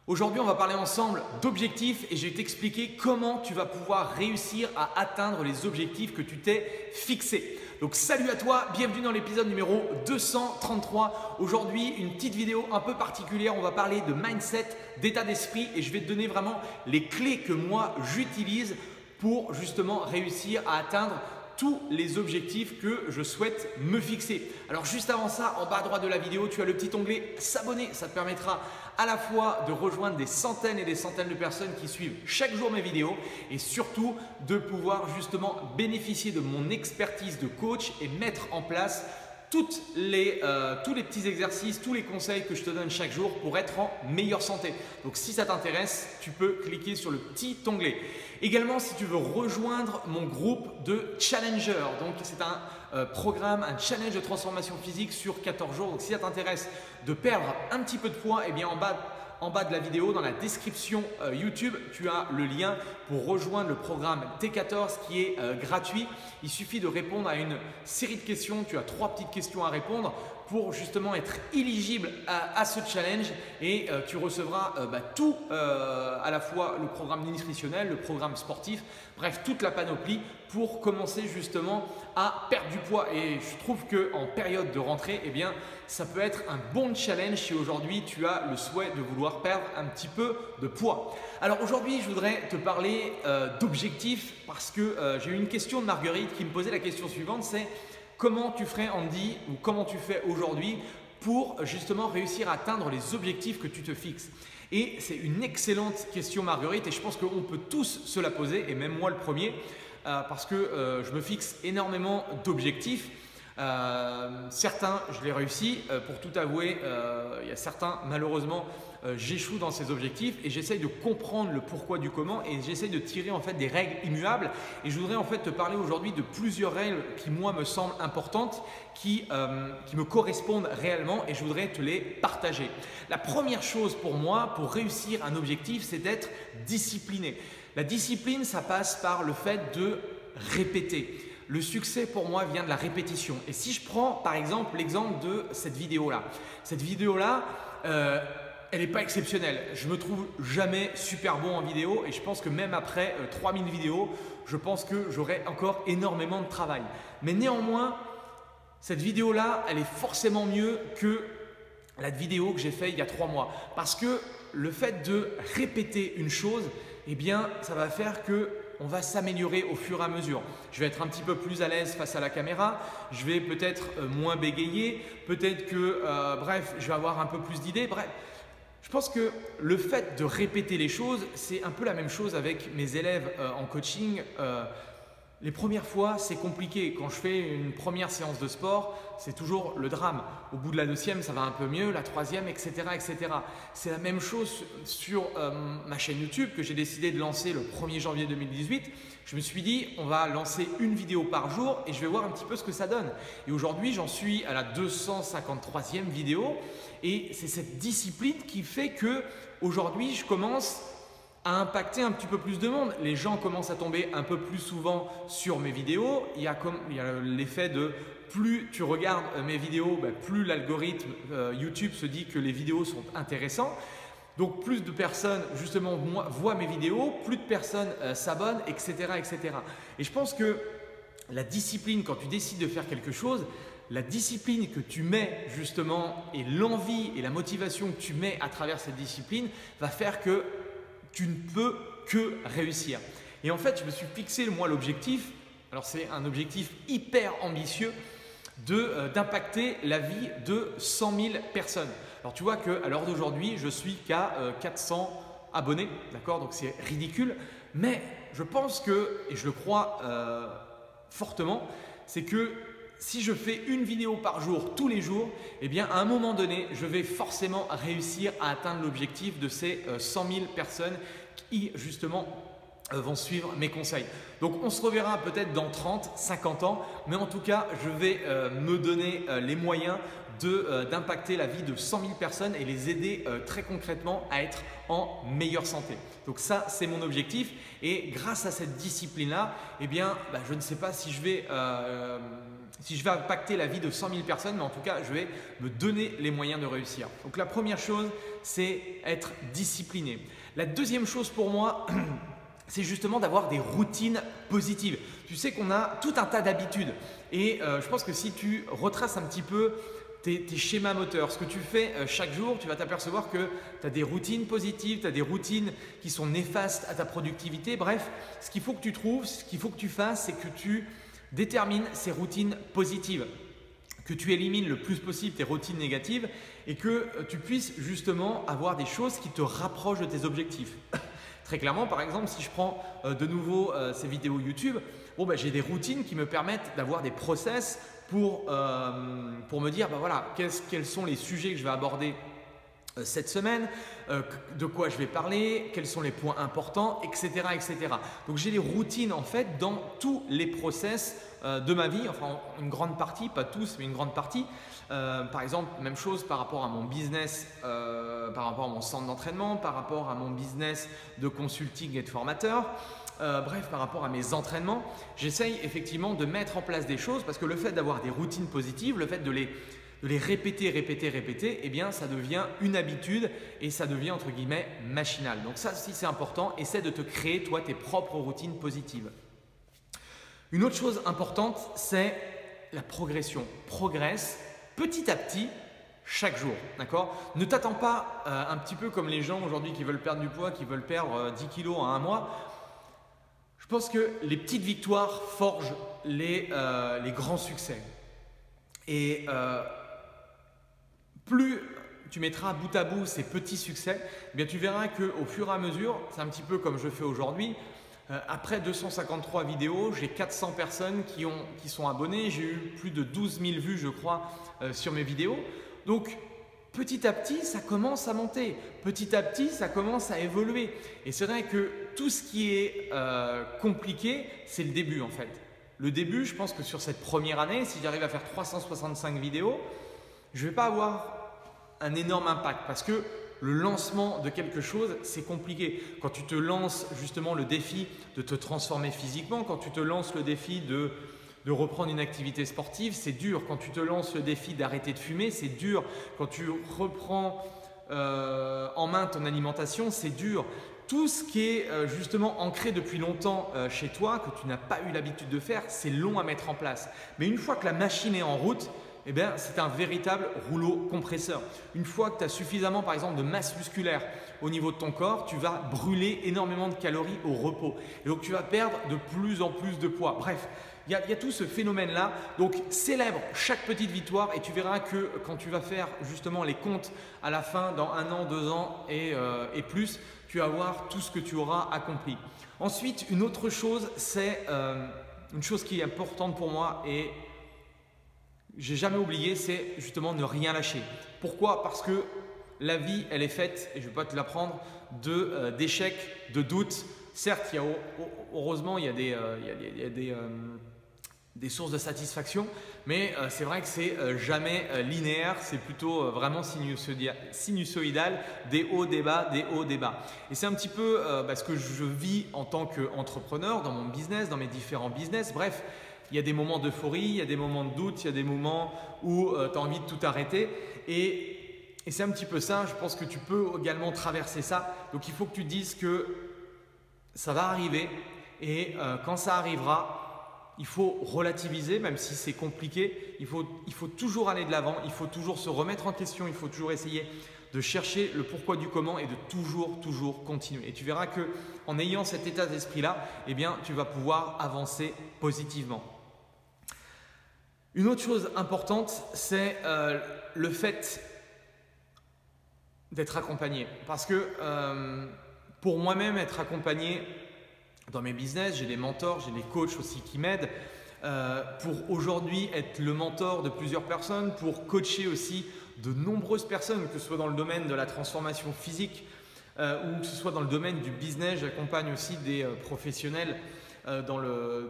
Aujourd'hui, on va parler ensemble d'objectifs et je vais t'expliquer comment tu vas pouvoir réussir à atteindre les objectifs que tu t'es fixés. Donc salut à toi, bienvenue dans l'épisode numéro 233. Aujourd'hui, une petite vidéo un peu particulière, on va parler de mindset, d'état d'esprit et je vais te donner vraiment les clés que moi j'utilise pour justement réussir à atteindre tous les objectifs que je souhaite me fixer. Alors juste avant ça, en bas à droite de la vidéo, tu as le petit onglet s'abonner. Ça te permettra à la fois de rejoindre des centaines et des centaines de personnes qui suivent chaque jour mes vidéos et surtout de pouvoir justement bénéficier de mon expertise de coach et mettre en place tous les petits exercices, tous les conseils que je te donne chaque jour pour être en meilleure santé. Donc si ça t'intéresse, tu peux cliquer sur le petit onglet. Également, si tu veux rejoindre mon groupe de Challenger, donc c'est un programme, un challenge de transformation physique sur 14 jours. Donc si ça t'intéresse de perdre un petit peu de poids, eh bien en bas de la vidéo, dans la description YouTube, tu as le lien pour rejoindre le programme T14 qui est gratuit. Il suffit de répondre à une série de questions. Tu as 3 petites questions à répondre pour justement être éligible à ce challenge et tu recevras tout, à la fois le programme nutritionnel, le programme sportif, bref toute la panoplie pour commencer justement à perdre du poids. Et je trouve qu'en période de rentrée, eh bien, ça peut être un bon challenge si aujourd'hui tu as le souhait de vouloir perdre un petit peu de poids. Alors aujourd'hui, je voudrais te parler d'objectifs parce que j'ai eu une question de Marguerite qui me posait la question suivante, c'est comment tu ferais Andy ou comment tu fais aujourd'hui pour justement réussir à atteindre les objectifs que tu te fixes? Et c'est une excellente question Marguerite et je pense qu'on peut tous se la poser et même moi le premier parce que je me fixe énormément d'objectifs. Certains, je les réussis. Pour tout avouer, il y a certains, malheureusement, j'échoue dans ces objectifs et j'essaye de comprendre le pourquoi du comment et j'essaye de tirer en fait des règles immuables. Et je voudrais en fait te parler aujourd'hui de plusieurs règles qui moi me semblent importantes, qui me correspondent réellement et je voudrais te les partager. La première chose pour moi, pour réussir un objectif, c'est d'être discipliné. La discipline, ça passe par le fait de répéter. Le succès pour moi vient de la répétition. Et si je prends par exemple l'exemple de cette vidéo-là. Cette vidéo-là, elle n'est pas exceptionnelle. Je me trouve jamais super bon en vidéo et je pense que même après 3000 vidéos, je pense que j'aurai encore énormément de travail. Mais néanmoins, cette vidéo-là, elle est forcément mieux que la vidéo que j'ai faite il y a 3 mois. Parce que le fait de répéter une chose, eh bien, ça va faire que on va s'améliorer au fur et à mesure. Je vais être un petit peu plus à l'aise face à la caméra, je vais peut-être moins bégayer, peut-être que, bref, je vais avoir un peu plus d'idées. Bref, je pense que le fait de répéter les choses, c'est un peu la même chose avec mes élèves en coaching. Les premières fois, c'est compliqué. Quand je fais une première séance de sport, c'est toujours le drame. Au bout de la 2e, ça va un peu mieux, la 3e, etc. etc. C'est la même chose sur ma chaîne YouTube que j'ai décidé de lancer le 1er janvier 2018. Je me suis dit, on va lancer une vidéo par jour et je vais voir un petit peu ce que ça donne. Et aujourd'hui, j'en suis à la 253e vidéo et c'est cette discipline qui fait que aujourd'hui, je commence à impacter un petit peu plus de monde. Les gens commencent à tomber un peu plus souvent sur mes vidéos. Il y a l'effet de plus tu regardes mes vidéos, plus l'algorithme YouTube se dit que les vidéos sont intéressantes. Donc plus de personnes justement voient mes vidéos, plus de personnes s'abonnent, etc., etc. Et je pense que la discipline, quand tu décides de faire quelque chose, la discipline que tu mets justement et l'envie et la motivation que tu mets à travers cette discipline va faire que tu ne peux que réussir. Et en fait, je me suis fixé moi l'objectif, alors c'est un objectif hyper ambitieux, d'impacter la vie de 100 000 personnes. Alors tu vois qu'à l'heure d'aujourd'hui, je suis qu'à 400 abonnés, d'accord? Donc c'est ridicule, mais je pense que, et je le crois fortement, c'est que si je fais une vidéo par jour, tous les jours, eh bien à un moment donné, je vais forcément réussir à atteindre l'objectif de ces 100 000 personnes qui justement vont suivre mes conseils. Donc on se reverra peut-être dans 30, 50 ans, mais en tout cas, je vais me donner les moyens d'impacter la vie de 100 000 personnes et les aider très concrètement à être en meilleure santé. Donc ça, c'est mon objectif et grâce à cette discipline-là, eh bien, je ne sais pas si je vais impacter la vie de 100 000 personnes, mais en tout cas, je vais me donner les moyens de réussir. Donc la première chose, c'est être discipliné. La deuxième chose pour moi, c'est justement d'avoir des routines positives. Tu sais qu'on a tout un tas d'habitudes et je pense que si tu retraces un petit peu tes schémas moteurs, ce que tu fais chaque jour, tu vas t'apercevoir que tu as des routines positives, tu as des routines qui sont néfastes à ta productivité. Bref, ce qu'il faut que tu trouves, ce qu'il faut que tu fasses, c'est que tu détermines ces routines positives, que tu élimines le plus possible tes routines négatives et que tu puisses justement avoir des choses qui te rapprochent de tes objectifs. Très clairement, par exemple, si je prends de nouveau ces vidéos YouTube, j'ai des routines qui me permettent d'avoir des process pour me dire voilà, quels sont les sujets que je vais aborder cette semaine, de quoi je vais parler, quels sont les points importants, etc. etc. Donc j'ai des routines en fait dans tous les process de ma vie, enfin une grande partie, pas tous, mais une grande partie. Par exemple, même chose par rapport à mon business, par rapport à mon centre d'entraînement, par rapport à mon business de consulting et de formateur. Bref, par rapport à mes entraînements, j'essaye effectivement de mettre en place des choses parce que le fait d'avoir des routines positives, le fait de les répéter, eh bien ça devient une habitude et ça devient entre guillemets machinal. Donc ça aussi c'est important, essaie de te créer toi tes propres routines positives. Une autre chose importante, c'est la progression. Progresse petit à petit chaque jour, d'accord? Ne t'attends pas un petit peu comme les gens aujourd'hui qui veulent perdre du poids, qui veulent perdre 10 kilos en un mois. Je pense que les petites victoires forgent les grands succès. Et plus tu mettras bout à bout ces petits succès, eh bien tu verras qu'au fur et à mesure, c'est un petit peu comme je fais aujourd'hui, après 253 vidéos, j'ai 400 personnes qui sont abonnées, j'ai eu plus de 12 000 vues je crois sur mes vidéos. Donc petit à petit, ça commence à monter, petit à petit, ça commence à évoluer. Et c'est vrai que tout ce qui est compliqué, c'est le début en fait. Le début, je pense que sur cette première année, si j'arrive à faire 365 vidéos, je ne vais pas avoir un énorme impact parce que le lancement de quelque chose, c'est compliqué. Quand tu te lances justement le défi de te transformer physiquement, quand tu te lances le défi de reprendre une activité sportive, c'est dur. Quand tu te lances le défi d'arrêter de fumer, c'est dur. Quand tu reprends en main ton alimentation, c'est dur. Tout ce qui est justement ancré depuis longtemps chez toi, que tu n'as pas eu l'habitude de faire, c'est long à mettre en place. Mais une fois que la machine est en route, eh bien, c'est un véritable rouleau compresseur. Une fois que tu as suffisamment par exemple de masse musculaire au niveau de ton corps, tu vas brûler énormément de calories au repos. Et donc tu vas perdre de plus en plus de poids. Bref, il y a tout ce phénomène-là. Donc célèbre chaque petite victoire et tu verras que quand tu vas faire justement les comptes à la fin, dans 1 an, 2 ans et plus, tu vas voir tout ce que tu auras accompli. Ensuite, une autre chose, c'est une chose qui est importante pour moi et j'ai jamais oublié, c'est justement ne rien lâcher. Pourquoi? Parce que la vie, elle est faite, et je ne vais pas te l'apprendre, d'échecs, de doutes. Certes, heureusement, il y a des sources de satisfaction, mais c'est vrai que c'est jamais linéaire, c'est plutôt vraiment sinusoïdal, des hauts, des bas, des hauts, des bas. Et c'est un petit peu ce que je vis en tant qu'entrepreneur, dans mon business, dans mes différents business. Bref, il y a des moments d'euphorie, il y a des moments de doute, il y a des moments où tu as envie de tout arrêter. Et c'est un petit peu ça, je pense que tu peux également traverser ça. Donc il faut que tu te dises que ça va arriver et quand ça arrivera, il faut relativiser, même si c'est compliqué. Il faut toujours aller de l'avant, il faut toujours se remettre en question, il faut toujours essayer de chercher le pourquoi du comment et de toujours continuer. Et tu verras qu'en ayant cet état d'esprit-là, eh bien, tu vas pouvoir avancer positivement. Une autre chose importante, c'est le fait d'être accompagné. Parce que pour moi-même, être accompagné dans mes business, j'ai des mentors, j'ai des coachs aussi qui m'aident. Pour aujourd'hui être le mentor de plusieurs personnes, pour coacher aussi de nombreuses personnes, que ce soit dans le domaine de la transformation physique ou que ce soit dans le domaine du business. J'accompagne aussi des professionnels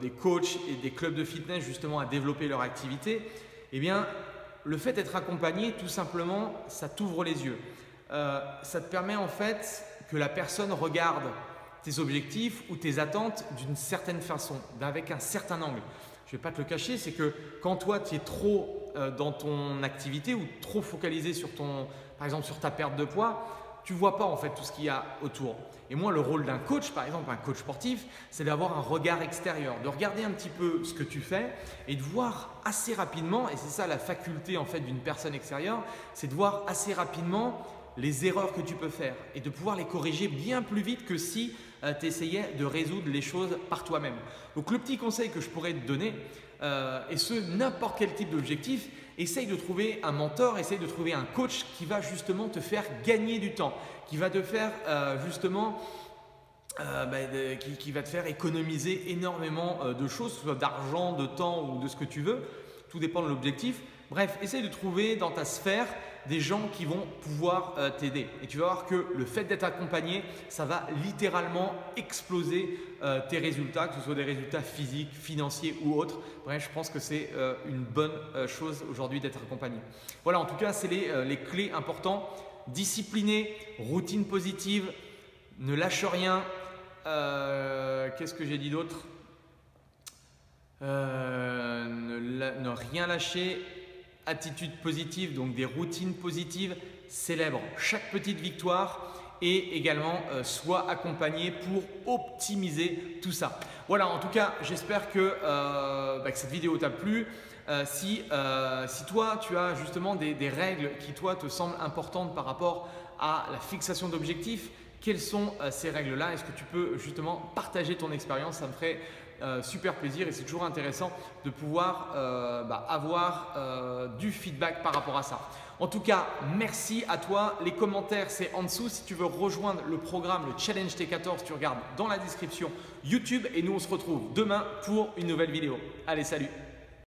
des coachs et des clubs de fitness justement à développer leur activité. Eh bien, le fait d'être accompagné, tout simplement, ça t'ouvre les yeux. Ça te permet en fait que la personne regarde tes objectifs ou tes attentes d'une certaine façon, avec un certain angle. Je ne vais pas te le cacher, c'est que quand toi tu es trop dans ton activité ou trop focalisé sur par exemple sur ta perte de poids, tu ne vois pas en fait tout ce qu'il y a autour. Et moi, le rôle d'un coach, par exemple un coach sportif, c'est d'avoir un regard extérieur, de regarder un petit peu ce que tu fais et de voir assez rapidement, et c'est ça la faculté en fait d'une personne extérieure, c'est de voir assez rapidement les erreurs que tu peux faire et de pouvoir les corriger bien plus vite que si tu essayais de résoudre les choses par toi-même. Donc le petit conseil que je pourrais te donner, et ce n'importe quel type d'objectif, essaye de trouver un mentor, essaye de trouver un coach qui va justement te faire gagner du temps, qui va te faire qui va te faire économiser énormément de choses, que ce soit d'argent, de temps ou de ce que tu veux. Tout dépend de l'objectif. Bref, essaye de trouver dans ta sphère des gens qui vont pouvoir t'aider. Et tu vas voir que le fait d'être accompagné, ça va littéralement exploser tes résultats, que ce soit des résultats physiques, financiers ou autres. Bref, je pense que c'est une bonne chose aujourd'hui d'être accompagné. Voilà, en tout cas, c'est les clés importantes. Discipliné, routine positive, ne lâche rien. Qu'est-ce que j'ai dit d'autre? Ne rien lâcher. Attitude positive, donc des routines positives, célèbre chaque petite victoire et également sois accompagné pour optimiser tout ça. Voilà, en tout cas, j'espère que cette vidéo t'a plu. Si toi, tu as justement des règles qui toi te semblent importantes par rapport à la fixation d'objectifs, quelles sont ces règles-là? Est-ce que tu peux justement partager ton expérience? Ça me ferait super plaisir et c'est toujours intéressant de pouvoir avoir du feedback par rapport à ça. En tout cas, merci à toi. Les commentaires, c'est en dessous. Si tu veux rejoindre le programme, le Challenge T14, tu regardes dans la description YouTube et nous, on se retrouve demain pour une nouvelle vidéo. Allez, salut!